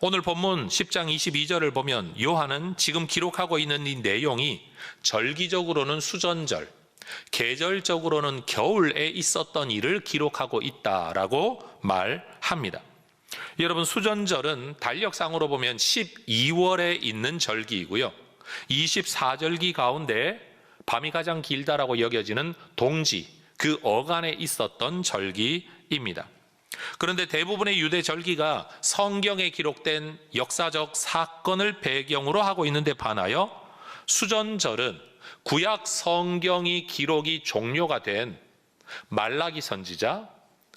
오늘 본문 10장 22절을 보면 요한은 지금 기록하고 있는 이 내용이 절기적으로는 수전절, 계절적으로는 겨울에 있었던 일을 기록하고 있다라고 말합니다. 여러분, 수전절은 달력상으로 보면 12월에 있는 절기이고요, 24절기 가운데 밤이 가장 길다라고 여겨지는 동지, 그 어간에 있었던 절기입니다. 그런데 대부분의 유대 절기가 성경에 기록된 역사적 사건을 배경으로 하고 있는데 반하여 수전절은 구약 성경이 기록이 종료가 된 말라기 선지자,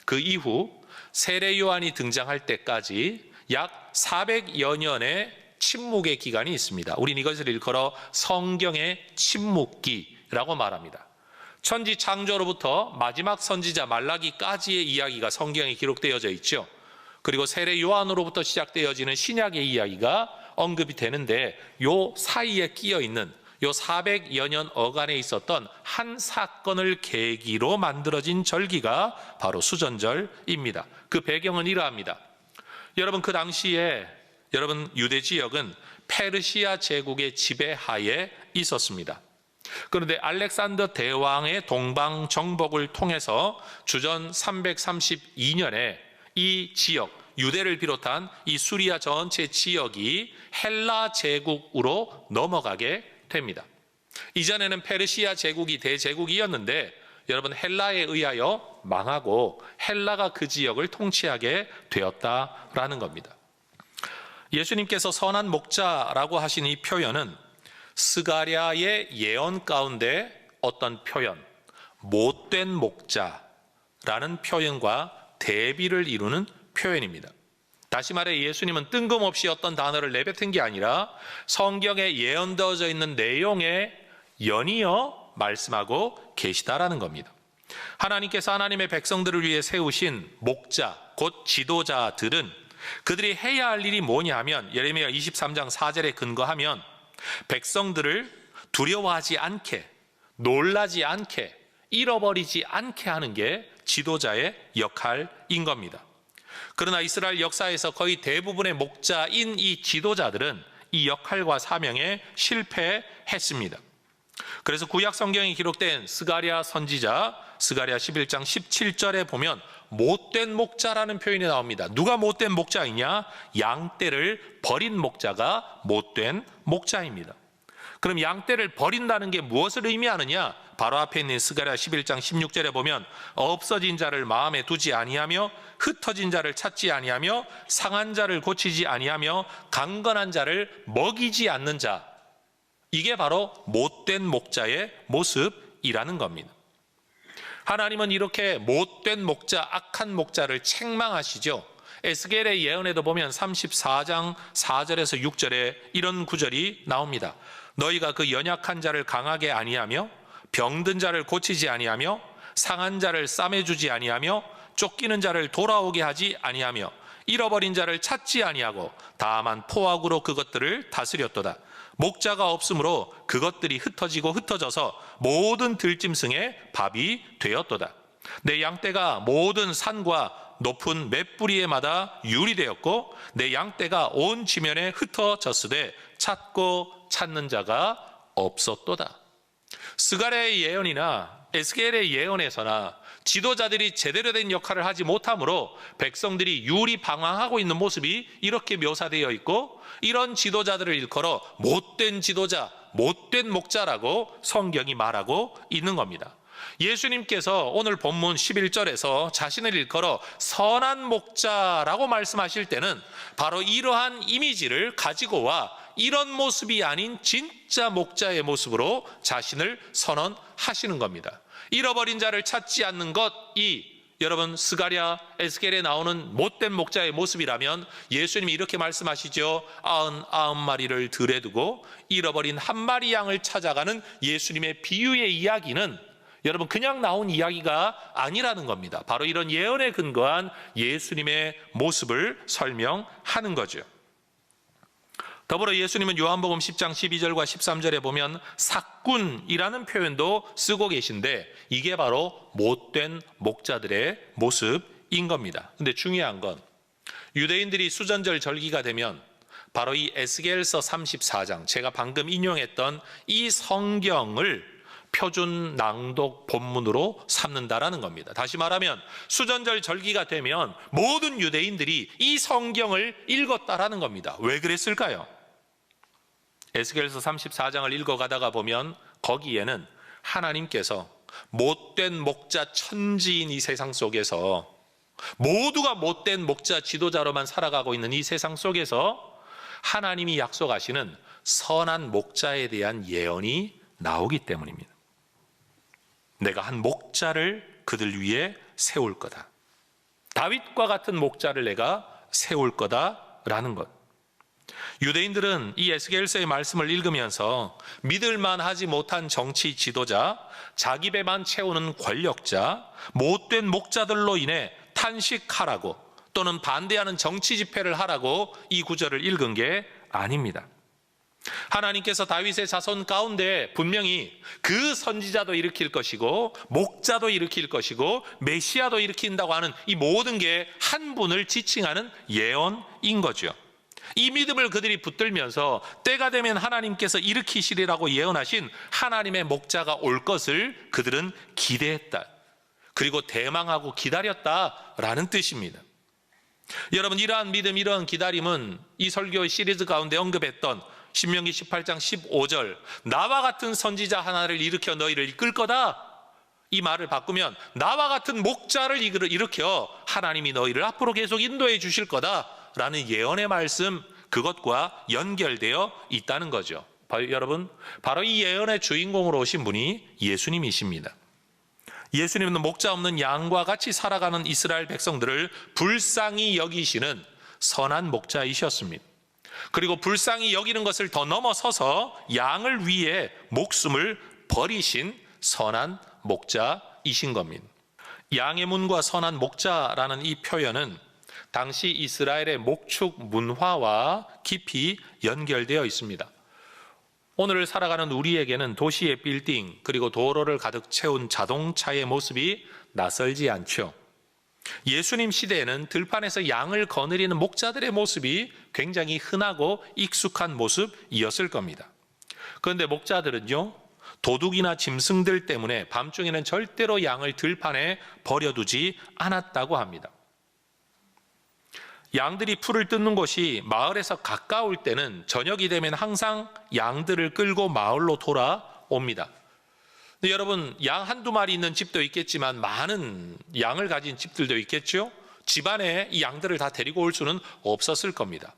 그 이후 세례 요한이 등장할 때까지 약 400여 년의 침묵의 기간이 있습니다. 우린 이것을 일컬어 성경의 침묵기라고 말합니다. 천지 창조로부터 마지막 선지자 말라기까지의 이야기가 성경에 기록되어져 있죠. 그리고 세례 요한으로부터 시작되어지는 신약의 이야기가 언급이 되는데, 요 사이에 끼어 있는 요 400여 년 어간에 있었던 한 사건을 계기로 만들어진 절기가 바로 수전절입니다. 그 배경은 이러합니다. 여러분, 그 당시에 유대 지역은 페르시아 제국의 지배하에 있었습니다. 그런데 알렉산더 대왕의 동방 정복을 통해서 주전 332년에 이 지역, 유대를 비롯한 이 수리아 전체 지역이 헬라 제국으로 넘어가게 됩니다. 이전에는 페르시아 제국이 대제국이었는데 여러분, 헬라에 의하여 망하고 헬라가 그 지역을 통치하게 되었다라는 겁니다. 예수님께서 선한 목자라고 하신 이 표현은 스가랴의 예언 가운데 어떤 표현, 못된 목자라는 표현과 대비를 이루는 표현입니다. 다시 말해 예수님은 뜬금없이 어떤 단어를 내뱉은 게 아니라 성경에 예언되어져 있는 내용에 연이어 말씀하고 계시다라는 겁니다. 하나님께서 하나님의 백성들을 위해 세우신 목자, 곧 지도자들은 그들이 해야 할 일이 뭐냐 하면 예레미야 23장 4절에 근거하면 백성들을 두려워하지 않게, 놀라지 않게, 잃어버리지 않게 하는 게 지도자의 역할인 겁니다. 그러나 이스라엘 역사에서 거의 대부분의 목자인 이 지도자들은 이 역할과 사명에 실패했습니다. 그래서 구약 성경에 기록된 스가랴 선지자 스가랴 11장 17절에 보면 못된 목자라는 표현이 나옵니다. 누가 못된 목자이냐? 양떼를 버린 목자가 못된 목자입니다. 그럼 양떼를 버린다는 게 무엇을 의미하느냐? 바로 앞에 있는 스가랴 11장 16절에 보면 없어진 자를 마음에 두지 아니하며 흩어진 자를 찾지 아니하며 상한 자를 고치지 아니하며 강건한 자를 먹이지 않는 자, 이게 바로 못된 목자의 모습이라는 겁니다. 하나님은 이렇게 못된 목자, 악한 목자를 책망하시죠. 에스겔의 예언에도 보면 34장 4절에서 6절에 이런 구절이 나옵니다. 너희가 그 연약한 자를 강하게 아니하며 병든 자를 고치지 아니하며 상한 자를 싸매주지 아니하며 쫓기는 자를 돌아오게 하지 아니하며 잃어버린 자를 찾지 아니하고 다만 포악으로 그것들을 다스렸도다. 목자가 없으므로 그것들이 흩어지고 흩어져서 모든 들짐승의 밥이 되었도다. 내 양떼가 모든 산과 높은 맷뿌리에마다 유리되었고 내 양떼가 온 지면에 흩어졌으되 찾고 찾는 자가 없었도다. 스가랴의 예언이나 에스겔의 예언에서나 지도자들이 제대로 된 역할을 하지 못하므로 백성들이 유리방황하고 있는 모습이 이렇게 묘사되어 있고, 이런 지도자들을 일컬어 못된 지도자, 못된 목자라고 성경이 말하고 있는 겁니다. 예수님께서 오늘 본문 11절에서 자신을 일컬어 선한 목자라고 말씀하실 때는 바로 이러한 이미지를 가지고 와 이런 모습이 아닌 진짜 목자의 모습으로 자신을 선언하시는 겁니다. 잃어버린 자를 찾지 않는 것이 여러분 스가랴, 에스겔에 나오는 못된 목자의 모습이라면 예수님이 이렇게 말씀하시죠. 99마리를 들에 두고 잃어버린 한 마리 양을 찾아가는 예수님의 비유의 이야기는 여러분 그냥 나온 이야기가 아니라는 겁니다. 바로 이런 예언에 근거한 예수님의 모습을 설명하는 거죠. 더불어 예수님은 요한복음 10장 12절과 13절에 보면 삭군이라는 표현도 쓰고 계신데 이게 바로 못된 목자들의 모습인 겁니다. 근데 중요한 건 유대인들이 수전절 절기가 되면 바로 이 에스겔서 34장, 제가 방금 인용했던 이 성경을 표준 낭독 본문으로 삼는다라는 겁니다. 다시 말하면 수전절 절기가 되면 모든 유대인들이 이 성경을 읽었다라는 겁니다. 왜 그랬을까요? 에스겔서 34장을 읽어가다가 보면 거기에는 하나님께서 못된 목자 천지인 이 세상 속에서, 모두가 못된 목자 지도자로만 살아가고 있는 이 세상 속에서 하나님이 약속하시는 선한 목자에 대한 예언이 나오기 때문입니다. 내가 한 목자를 그들 위에 세울 거다. 다윗과 같은 목자를 내가 세울 거다라는 것. 유대인들은 이 에스겔서의 말씀을 읽으면서 믿을만하지 못한 정치 지도자, 자기 배만 채우는 권력자, 못된 목자들로 인해 탄식하라고 또는 반대하는 정치 집회를 하라고 이 구절을 읽은 게 아닙니다. 하나님께서 다윗의 자손 가운데 분명히 그 선지자도 일으킬 것이고 목자도 일으킬 것이고 메시아도 일으킨다고 하는 이 모든 게 한 분을 지칭하는 예언인 거죠. 이 믿음을 그들이 붙들면서 때가 되면 하나님께서 일으키시리라고 예언하신 하나님의 목자가 올 것을 그들은 기대했다. 그리고 대망하고 기다렸다라는 뜻입니다. 여러분, 이러한 믿음, 이러한 기다림은 이 설교 시리즈 가운데 언급했던 신명기 18장 15절, 나와 같은 선지자 하나를 일으켜 너희를 이끌 거다, 이 말을 바꾸면 나와 같은 목자를 일으켜 하나님이 너희를 앞으로 계속 인도해 주실 거다라는 예언의 말씀, 그것과 연결되어 있다는 거죠. 여러분, 바로 이 예언의 주인공으로 오신 분이 예수님이십니다. 예수님은 목자 없는 양과 같이 살아가는 이스라엘 백성들을 불쌍히 여기시는 선한 목자이셨습니다. 그리고 불쌍히 여기는 것을 더 넘어서서 양을 위해 목숨을 버리신 선한 목자이신 겁니다. 양의 문과 선한 목자라는 이 표현은 당시 이스라엘의 목축 문화와 깊이 연결되어 있습니다. 오늘 살아가는 우리에게는 도시의 빌딩 그리고 도로를 가득 채운 자동차의 모습이 낯설지 않죠. 예수님 시대에는 들판에서 양을 거느리는 목자들의 모습이 굉장히 흔하고 익숙한 모습이었을 겁니다. 그런데 목자들은요, 도둑이나 짐승들 때문에 밤중에는 절대로 양을 들판에 버려두지 않았다고 합니다. 양들이 풀을 뜯는 곳이 마을에서 가까울 때는 저녁이 되면 항상 양들을 끌고 마을로 돌아옵니다. 근데 여러분, 양 한두 마리 있는 집도 있겠지만 많은 양을 가진 집들도 있겠죠. 집안에 이 양들을 다 데리고 올 수는 없었을 겁니다.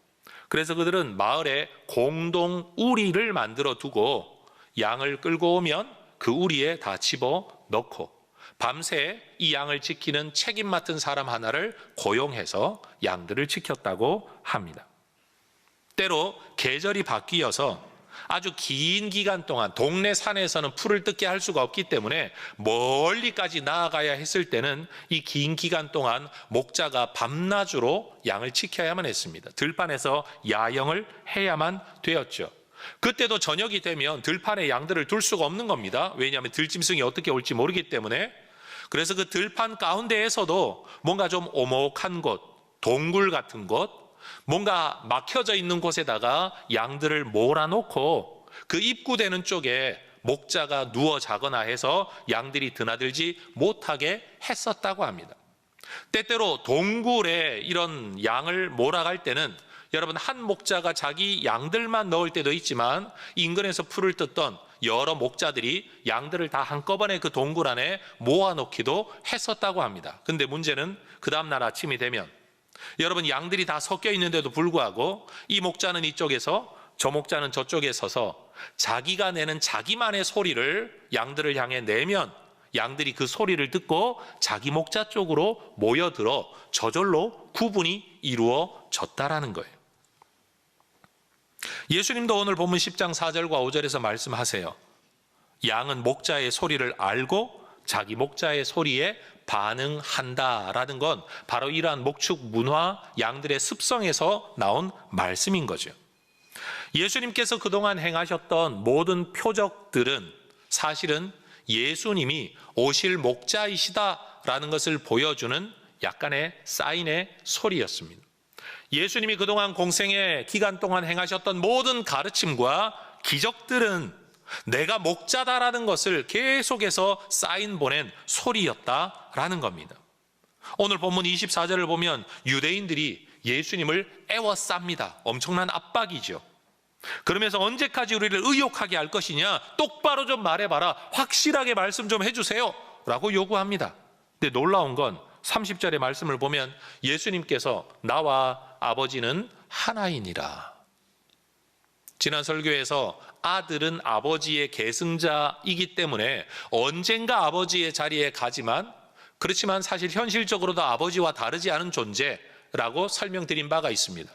그래서 그들은 마을에 공동 우리를 만들어 두고 양을 끌고 오면 그 우리에 다 집어넣고 밤새 이 양을 지키는 책임 맡은 사람 하나를 고용해서 양들을 지켰다고 합니다. 때로 계절이 바뀌어서 아주 긴 기간 동안 동네 산에서는 풀을 뜯게 할 수가 없기 때문에 멀리까지 나아가야 했을 때는 이 긴 기간 동안 목자가 밤낮으로 양을 지켜야만 했습니다. 들판에서 야영을 해야만 되었죠. 그때도 저녁이 되면 들판에 양들을 둘 수가 없는 겁니다. 왜냐하면 들짐승이 어떻게 올지 모르기 때문에. 그래서 그 들판 가운데에서도 뭔가 좀 오목한 곳, 동굴 같은 곳, 뭔가 막혀져 있는 곳에다가 양들을 몰아놓고 그 입구되는 쪽에 목자가 누워 자거나 해서 양들이 드나들지 못하게 했었다고 합니다. 때때로 동굴에 이런 양을 몰아갈 때는 여러분, 한 목자가 자기 양들만 넣을 때도 있지만 인근에서 풀을 뜯던 여러 목자들이 양들을 다 한꺼번에 그 동굴 안에 모아놓기도 했었다고 합니다. 근데 문제는 그 다음날 아침이 되면 여러분, 양들이 다 섞여 있는데도 불구하고 이 목자는 이쪽에서 저 목자는 저쪽에 서서 자기가 내는 자기만의 소리를 양들을 향해 내면 양들이 그 소리를 듣고 자기 목자 쪽으로 모여들어 저절로 구분이 이루어졌다라는 거예요. 예수님도 오늘 본문 10장 4절과 5절에서 말씀하세요. 양은 목자의 소리를 알고 자기 목자의 소리에 반응한다라는 건 바로 이러한 목축 문화, 양들의 습성에서 나온 말씀인 거죠. 예수님께서 그동안 행하셨던 모든 표적들은 사실은 예수님이 오실 목자이시다라는 것을 보여주는 약간의 사인의 소리였습니다. 예수님이 그동안 공생의 기간 동안 행하셨던 모든 가르침과 기적들은 내가 목자다라는 것을 계속해서 사인 보낸 소리였다라는 겁니다. 오늘 본문 24절을 보면 유대인들이 예수님을 애워쌉니다. 엄청난 압박이죠. 그러면서 언제까지 우리를 의욕하게 할 것이냐, 똑바로 좀 말해봐라, 확실하게 말씀 좀 해주세요 라고 요구합니다. 근데 놀라운 건 30절의 말씀을 보면 예수님께서 나와 아버지는 하나이니라. 지난 설교에서 아들은 아버지의 계승자이기 때문에 언젠가 아버지의 자리에 가지만, 그렇지만 사실 현실적으로도 아버지와 다르지 않은 존재라고 설명드린 바가 있습니다.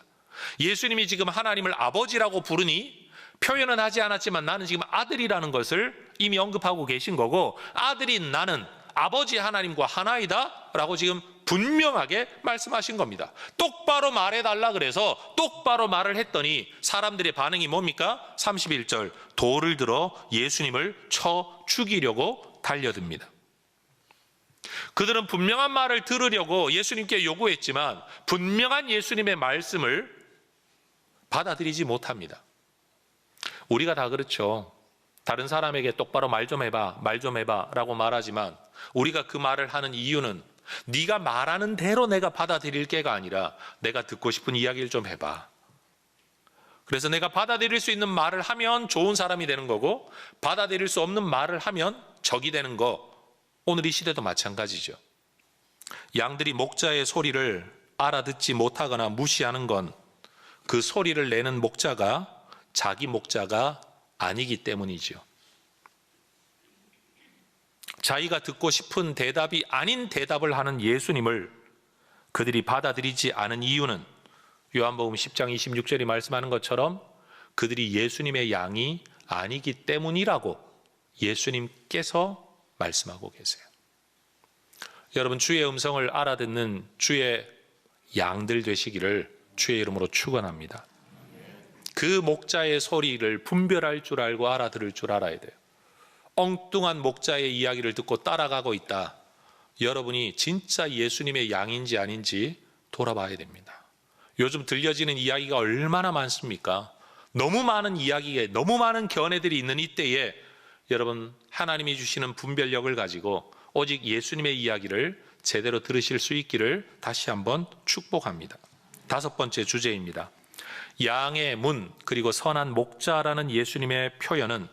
예수님이 지금 하나님을 아버지라고 부르니 표현은 하지 않았지만 나는 지금 아들이라는 것을 이미 언급하고 계신 거고, 아들인 나는 아버지 하나님과 하나이다 라고 지금 분명하게 말씀하신 겁니다. 똑바로 말해달라 그래서 똑바로 말을 했더니 사람들의 반응이 뭡니까? 31절, 돌을 들어 예수님을 쳐 죽이려고 달려듭니다. 그들은 분명한 말을 들으려고 예수님께 요구했지만 분명한 예수님의 말씀을 받아들이지 못합니다. 우리가 다 그렇죠. 다른 사람에게 똑바로 말 좀 해봐 라고 말하지만 우리가 그 말을 하는 이유는 네가 말하는 대로 내가 받아들일 게가 아니라 내가 듣고 싶은 이야기를 좀 해봐. 그래서 내가 받아들일 수 있는 말을 하면 좋은 사람이 되는 거고, 받아들일 수 없는 말을 하면 적이 되는 거. 오늘 이 시대도 마찬가지죠. 양들이 목자의 소리를 알아듣지 못하거나 무시하는 건 그 소리를 내는 목자가 자기 목자가 아니기 때문이죠. 자기가 듣고 싶은 대답이 아닌 대답을 하는 예수님을 그들이 받아들이지 않은 이유는 요한복음 10장 26절이 말씀하는 것처럼 그들이 예수님의 양이 아니기 때문이라고 예수님께서 말씀하고 계세요. 여러분, 주의 음성을 알아듣는 주의 양들 되시기를 주의 이름으로 축원합니다. 그 목자의 소리를 분별할 줄 알고 알아들을 줄 알아야 돼요. 엉뚱한 목자의 이야기를 듣고 따라가고 있다. 여러분이 진짜 예수님의 양인지 아닌지 돌아봐야 됩니다. 요즘 들려지는 이야기가 얼마나 많습니까? 너무 많은 이야기에 너무 많은 견해들이 있는 이때에 여러분, 하나님이 주시는 분별력을 가지고 오직 예수님의 이야기를 제대로 들으실 수 있기를 다시 한번 축복합니다. 5번째 주제입니다. 양의 문, 그리고 선한 목자라는 예수님의 표현은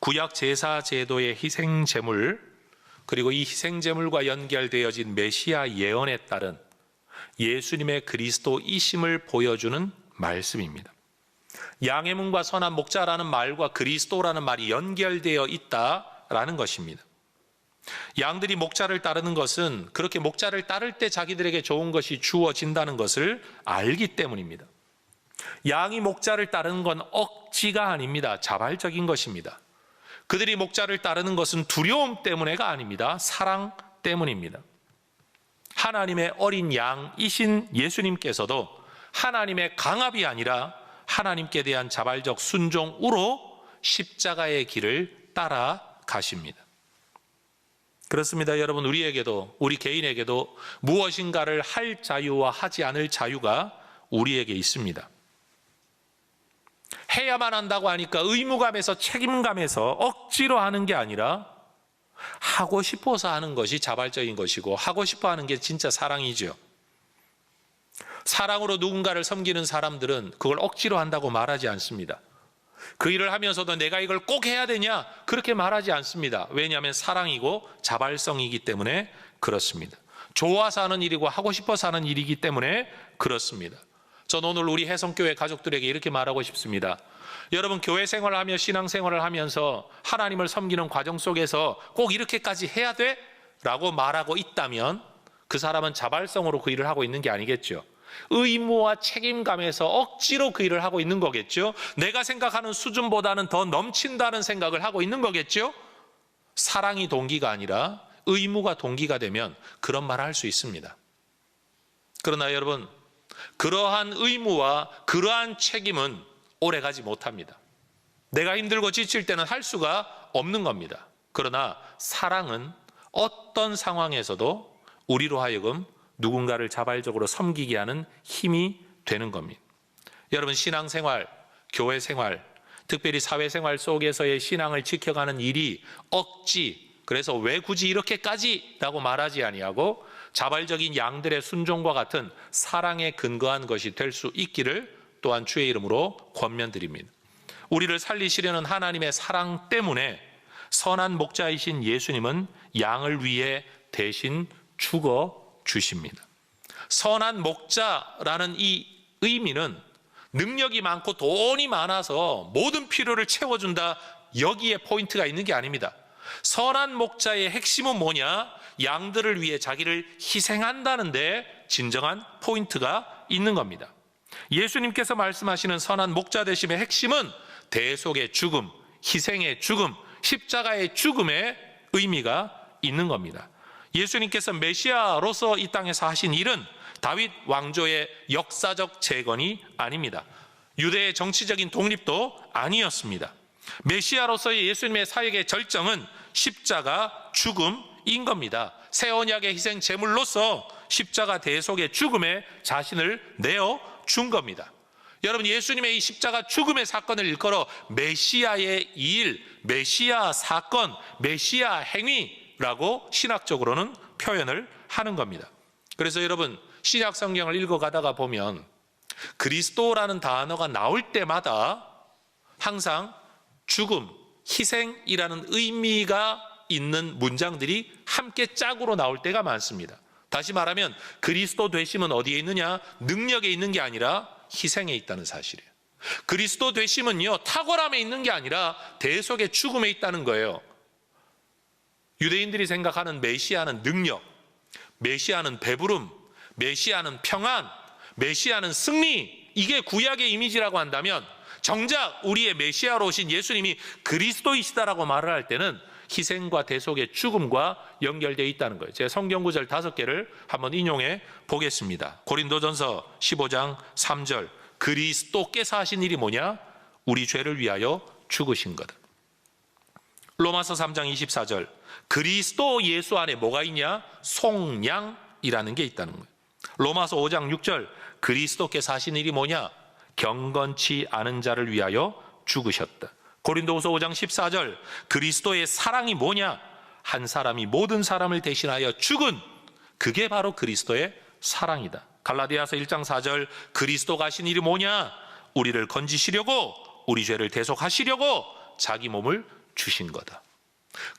구약 제사 제도의 희생 제물, 그리고 이 희생 제물과 연결되어진 메시아 예언에 따른 예수님의 그리스도이심을 보여주는 말씀입니다. 양의 문과 선한 목자라는 말과 그리스도라는 말이 연결되어 있다라는 것입니다. 양들이 목자를 따르는 것은 그렇게 목자를 따를 때 자기들에게 좋은 것이 주어진다는 것을 알기 때문입니다. 양이 목자를 따르는 건 억지가 아닙니다. 자발적인 것입니다. 그들이 목자를 따르는 것은 두려움 때문에가 아닙니다. 사랑 때문입니다. 하나님의 어린 양이신 예수님께서도 하나님의 강압이 아니라 하나님께 대한 자발적 순종으로 십자가의 길을 따라가십니다. 그렇습니다. 여러분, 우리에게도, 우리 개인에게도 무엇인가를 할 자유와 하지 않을 자유가 우리에게 있습니다. 해야만 한다고 하니까 의무감에서 책임감에서 억지로 하는 게 아니라 하고 싶어서 하는 것이 자발적인 것이고, 하고 싶어 하는 게 진짜 사랑이죠. 사랑으로 누군가를 섬기는 사람들은 그걸 억지로 한다고 말하지 않습니다. 그 일을 하면서도 내가 이걸 꼭 해야 되냐? 그렇게 말하지 않습니다. 왜냐하면 사랑이고 자발성이기 때문에 그렇습니다. 좋아서 하는 일이고 하고 싶어서 하는 일이기 때문에 그렇습니다. 전 오늘 우리 해성교회 가족들에게 이렇게 말하고 싶습니다. 여러분, 교회 생활을 하며 신앙생활을 하면서 하나님을 섬기는 과정 속에서 꼭 이렇게까지 해야 돼? 라고 말하고 있다면 그 사람은 자발성으로 그 일을 하고 있는 게 아니겠죠. 의무와 책임감에서 억지로 그 일을 하고 있는 거겠죠. 내가 생각하는 수준보다는 더 넘친다는 생각을 하고 있는 거겠죠. 사랑이 동기가 아니라 의무가 동기가 되면 그런 말을 할 수 있습니다. 그러나 여러분, 그러한 의무와 그러한 책임은 오래가지 못합니다. 내가 힘들고 지칠 때는 할 수가 없는 겁니다. 그러나 사랑은 어떤 상황에서도 우리로 하여금 누군가를 자발적으로 섬기게 하는 힘이 되는 겁니다. 여러분, 신앙생활, 교회 생활, 특별히 사회생활 속에서의 신앙을 지켜가는 일이 억지, 그래서 왜 굳이 이렇게까지라고 말하지 아니하고 자발적인 양들의 순종과 같은 사랑에 근거한 것이 될 수 있기를 또한 주의 이름으로 권면드립니다. 우리를 살리시려는 하나님의 사랑 때문에 선한 목자이신 예수님은 양을 위해 대신 죽어 주십니다. 선한 목자라는 이 의미는 능력이 많고 돈이 많아서 모든 필요를 채워준다, 여기에 포인트가 있는 게 아닙니다. 선한 목자의 핵심은 뭐냐? 양들을 위해 자기를 희생한다는데 진정한 포인트가 있는 겁니다. 예수님께서 말씀하시는 선한 목자 되심의 핵심은 대속의 죽음, 희생의 죽음, 십자가의 죽음의 의미가 있는 겁니다. 예수님께서 메시아로서 이 땅에서 하신 일은 다윗 왕조의 역사적 재건이 아닙니다. 유대의 정치적인 독립도 아니었습니다. 메시아로서의 예수님의 사역의 절정은 십자가 죽음인 겁니다. 새 언약의 희생 제물로서 십자가 대속의 죽음에 자신을 내어 준 겁니다. 여러분, 예수님의 이 십자가 죽음의 사건을 일컬어 메시아의 일, 메시아 사건, 메시아 행위라고 신학적으로는 표현을 하는 겁니다. 그래서 여러분, 신약 성경을 읽어가다가 보면 그리스도라는 단어가 나올 때마다 항상 죽음, 희생이라는 의미가 있는 문장들이 함께 짝으로 나올 때가 많습니다. 다시 말하면 그리스도 되심은 어디에 있느냐? 능력에 있는 게 아니라 희생에 있다는 사실이에요. 그리스도 되심은요, 탁월함에 있는 게 아니라 대속의 죽음에 있다는 거예요. 유대인들이 생각하는 메시아는 능력, 메시아는 배부름, 메시아는 평안, 메시아는 승리, 이게 구약의 이미지라고 한다면 정작 우리의 메시아로 오신 예수님이 그리스도이시다라고 말을 할 때는 희생과 대속의 죽음과 연결되어 있다는 거예요. 제가 성경구절 5개를 한번 인용해 보겠습니다. 고린도전서 15장 3절, 그리스도께서 하신 일이 뭐냐? 우리 죄를 위하여 죽으신 거다. 로마서 3장 24절, 그리스도 예수 안에 뭐가 있냐? 속량이라는 게 있다는 거예요. 로마서 5장 6절, 그리스도께서 하신 일이 뭐냐? 경건치 않은 자를 위하여 죽으셨다. 고린도후서 5장 14절, 그리스도의 사랑이 뭐냐? 한 사람이 모든 사람을 대신하여 죽은, 그게 바로 그리스도의 사랑이다. 갈라디아서 1장 4절, 그리스도가 하신 일이 뭐냐? 우리를 건지시려고, 우리 죄를 대속하시려고 자기 몸을 주신 거다.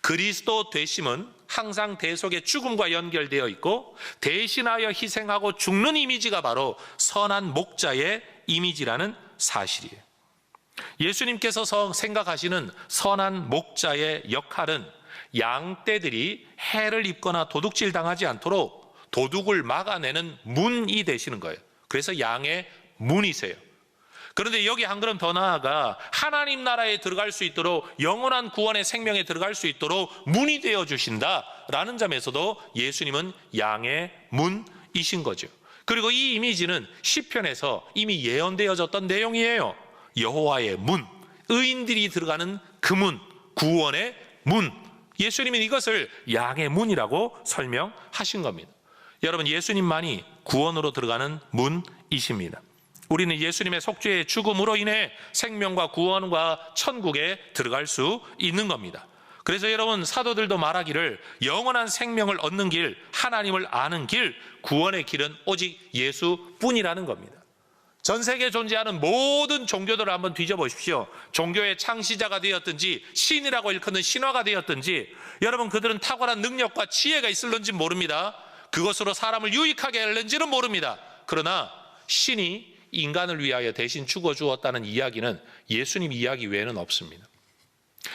그리스도 되심은 항상 대속의 죽음과 연결되어 있고 대신하여 희생하고 죽는 이미지가 바로 선한 목자의 이미지라는 사실이에요. 예수님께서 생각하시는 선한 목자의 역할은 양떼들이 해를 입거나 도둑질 당하지 않도록 도둑을 막아내는 문이 되시는 거예요. 그래서 양의 문이세요. 그런데 여기 한 걸음 더 나아가 하나님 나라에 들어갈 수 있도록, 영원한 구원의 생명에 들어갈 수 있도록 문이 되어 주신다라는 점에서도 예수님은 양의 문이신 거죠. 그리고 이 이미지는 시편에서 이미 예언되어졌던 내용이에요. 여호와의 문, 의인들이 들어가는 그 문, 구원의 문. 예수님은 이것을 양의 문이라고 설명하신 겁니다. 여러분, 예수님만이 구원으로 들어가는 문이십니다. 우리는 예수님의 속죄의 죽음으로 인해 생명과 구원과 천국에 들어갈 수 있는 겁니다. 그래서 여러분, 사도들도 말하기를 영원한 생명을 얻는 길, 하나님을 아는 길, 구원의 길은 오직 예수뿐이라는 겁니다. 전 세계에 존재하는 모든 종교들을 한번 뒤져보십시오. 종교의 창시자가 되었든지 신이라고 일컫는 신화가 되었든지 여러분, 그들은 탁월한 능력과 지혜가 있을는지 모릅니다. 그것으로 사람을 유익하게 할는지는 모릅니다. 그러나 신이 인간을 위하여 대신 죽어주었다는 이야기는 예수님 이야기 외에는 없습니다.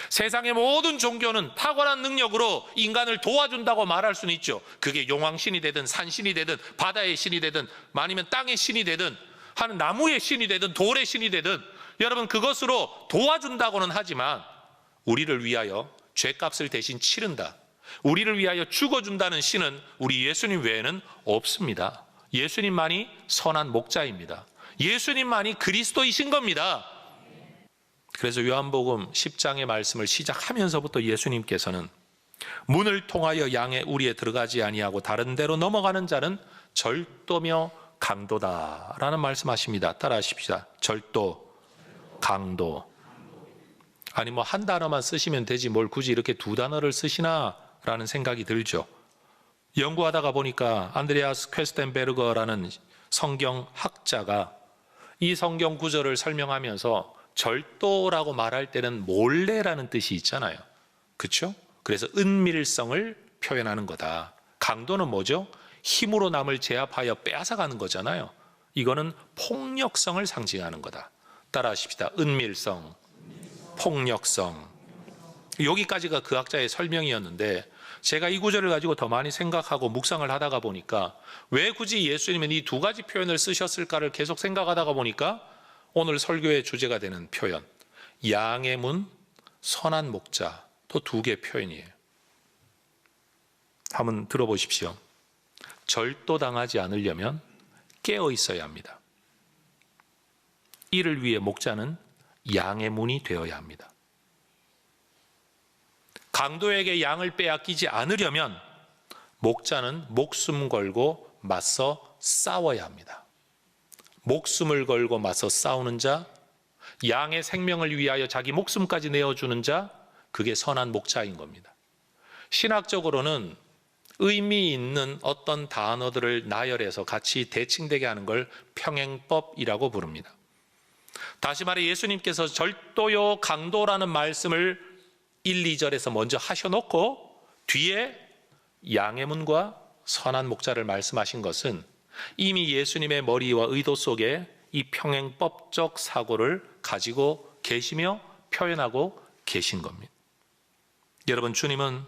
세상의 모든 종교는 탁월한 능력으로 인간을 도와준다고 말할 수는 있죠. 그게 용왕신이 되든 산신이 되든 바다의 신이 되든 아니면 땅의 신이 되든 하는 나무의 신이 되든 돌의 신이 되든 여러분, 그것으로 도와준다고는 하지만 우리를 위하여 죄값을 대신 치른다, 우리를 위하여 죽어준다는 신은 우리 예수님 외에는 없습니다. 예수님만이 선한 목자입니다. 예수님만이 그리스도이신 겁니다. 그래서 요한복음 10장의 말씀을 시작하면서부터 예수님께서는 문을 통하여 양의 우리에 들어가지 아니하고 다른 데로 넘어가는 자는 절도며 강도다라는 말씀하십니다. 따라하십시다. 절도, 강도. 아니 뭐 한 단어만 쓰시면 되지 뭘 굳이 이렇게 두 단어를 쓰시나라는 생각이 들죠. 연구하다가 보니까 안드레아스 퀘스텐베르거라는 성경학자가 이 성경 구절을 설명하면서 절도라고 말할 때는 몰래라는 뜻이 있잖아요. 그렇죠? 그래서 은밀성을 표현하는 거다. 강도는 뭐죠? 힘으로 남을 제압하여 빼앗아가는 거잖아요. 이거는 폭력성을 상징하는 거다. 따라하십시다. 은밀성, 폭력성. 여기까지가 그 학자의 설명이었는데 제가 이 구절을 가지고 더 많이 생각하고 묵상을 하다가 보니까 왜 굳이 예수님은 이 두 가지 표현을 쓰셨을까를 계속 생각하다가 보니까 오늘 설교의 주제가 되는 표현, 양의 문, 선한 목자, 또 두 개의 표현이에요. 한번 들어보십시오. 절도당하지 않으려면 깨어 있어야 합니다. 이를 위해 목자는 양의 문이 되어야 합니다. 강도에게 양을 빼앗기지 않으려면 목자는 목숨 걸고 맞서 싸워야 합니다. 목숨을 걸고 맞서 싸우는 자, 양의 생명을 위하여 자기 목숨까지 내어주는 자, 그게 선한 목자인 겁니다. 신학적으로는 의미 있는 어떤 단어들을 나열해서 같이 대칭되게 하는 걸 평행법이라고 부릅니다. 다시 말해 예수님께서 절도요 강도라는 말씀을 1, 2절에서 먼저 하셔놓고 뒤에 양의 문과 선한 목자를 말씀하신 것은 이미 예수님의 머리와 의도 속에 이 평행법적 사고를 가지고 계시며 표현하고 계신 겁니다. 여러분, 주님은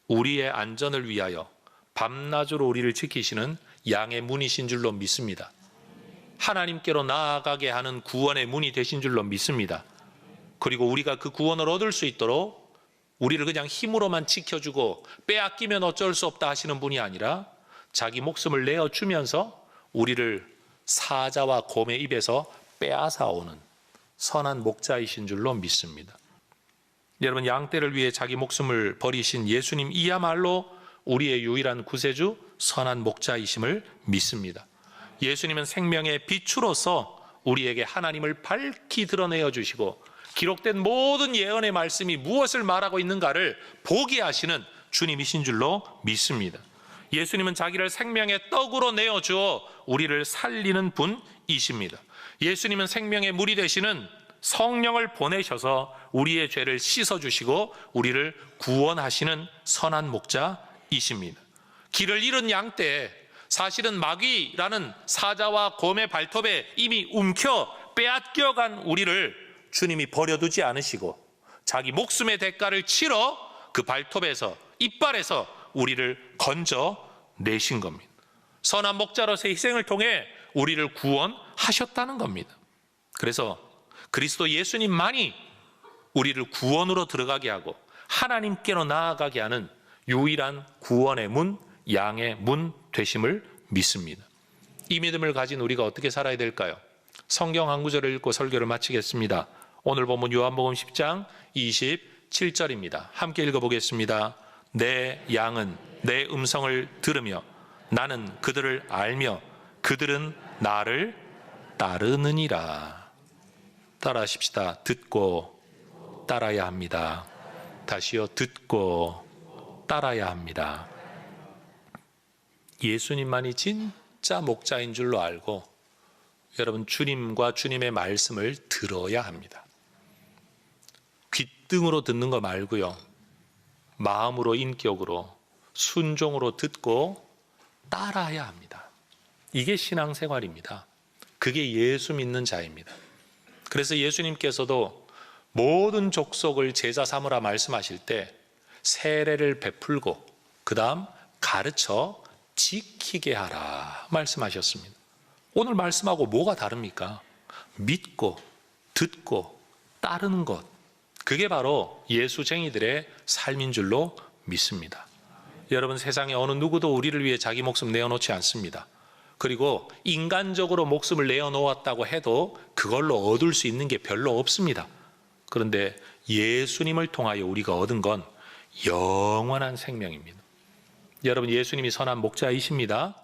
우리의 안전을 위하여 밤낮으로 우리를 지키시는 양의 문이신 줄로 믿습니다. 하나님께로 나아가게 하는 구원의 문이 되신 줄로 믿습니다. 그리고 우리가 그 구원을 얻을 수 있도록 우리를 그냥 힘으로만 지켜주고 빼앗기면 어쩔 수 없다 하시는 분이 아니라 자기 목숨을 내어주면서 우리를 사자와 곰의 입에서 빼앗아오는 선한 목자이신 줄로 믿습니다. 여러분, 양떼를 위해 자기 목숨을 버리신 예수님 이야말로 우리의 유일한 구세주 선한 목자이심을 믿습니다. 예수님은 생명의 빛으로서 우리에게 하나님을 밝히 드러내어 주시고 기록된 모든 예언의 말씀이 무엇을 말하고 있는가를 보게 하시는 주님이신 줄로 믿습니다. 예수님은 자기를 생명의 떡으로 내어주어 우리를 살리는 분이십니다. 예수님은 생명의 물이 되시는 성령을 보내셔서 우리의 죄를 씻어주시고 우리를 구원하시는 선한 목자이십니다. 길을 잃은 양떼, 사실은 마귀라는 사자와 곰의 발톱에 이미 움켜 빼앗겨간 우리를 주님이 버려두지 않으시고 자기 목숨의 대가를 치러 그 발톱에서 이빨에서 우리를 건져내신 겁니다. 선한 목자로서의 희생을 통해 우리를 구원하셨다는 겁니다. 그래서 그리스도 예수님만이 우리를 구원으로 들어가게 하고 하나님께로 나아가게 하는 유일한 구원의 문, 양의 문 되심을 믿습니다. 이 믿음을 가진 우리가 어떻게 살아야 될까요? 성경 한 구절을 읽고 설교를 마치겠습니다. 오늘 본문 요한복음 10장 27절입니다. 함께 읽어보겠습니다. 내 양은 내 음성을 들으며 나는 그들을 알며 그들은 나를 따르느니라. 따라하십시다. 듣고 따라야 합니다. 다시요. 듣고 따라야 합니다. 예수님만이 진짜 목자인 줄로 알고 여러분, 주님과 주님의 말씀을 들어야 합니다. 귓등으로 듣는 거 말고요, 마음으로, 인격으로, 순종으로 듣고 따라야 합니다. 이게 신앙생활입니다. 그게 예수 믿는 자입니다. 그래서 예수님께서도 모든 족속을 제자 삼으라 말씀하실 때 세례를 베풀고 그 다음 가르쳐 지키게 하라 말씀하셨습니다. 오늘 말씀하고 뭐가 다릅니까? 믿고 듣고 따르는 것, 그게 바로 예수쟁이들의 삶인 줄로 믿습니다. 여러분, 세상에 어느 누구도 우리를 위해 자기 목숨 내어놓지 않습니다. 그리고 인간적으로 목숨을 내어놓았다고 해도 그걸로 얻을 수 있는 게 별로 없습니다. 그런데 예수님을 통하여 우리가 얻은 건 영원한 생명입니다. 여러분, 예수님이 선한 목자이십니다.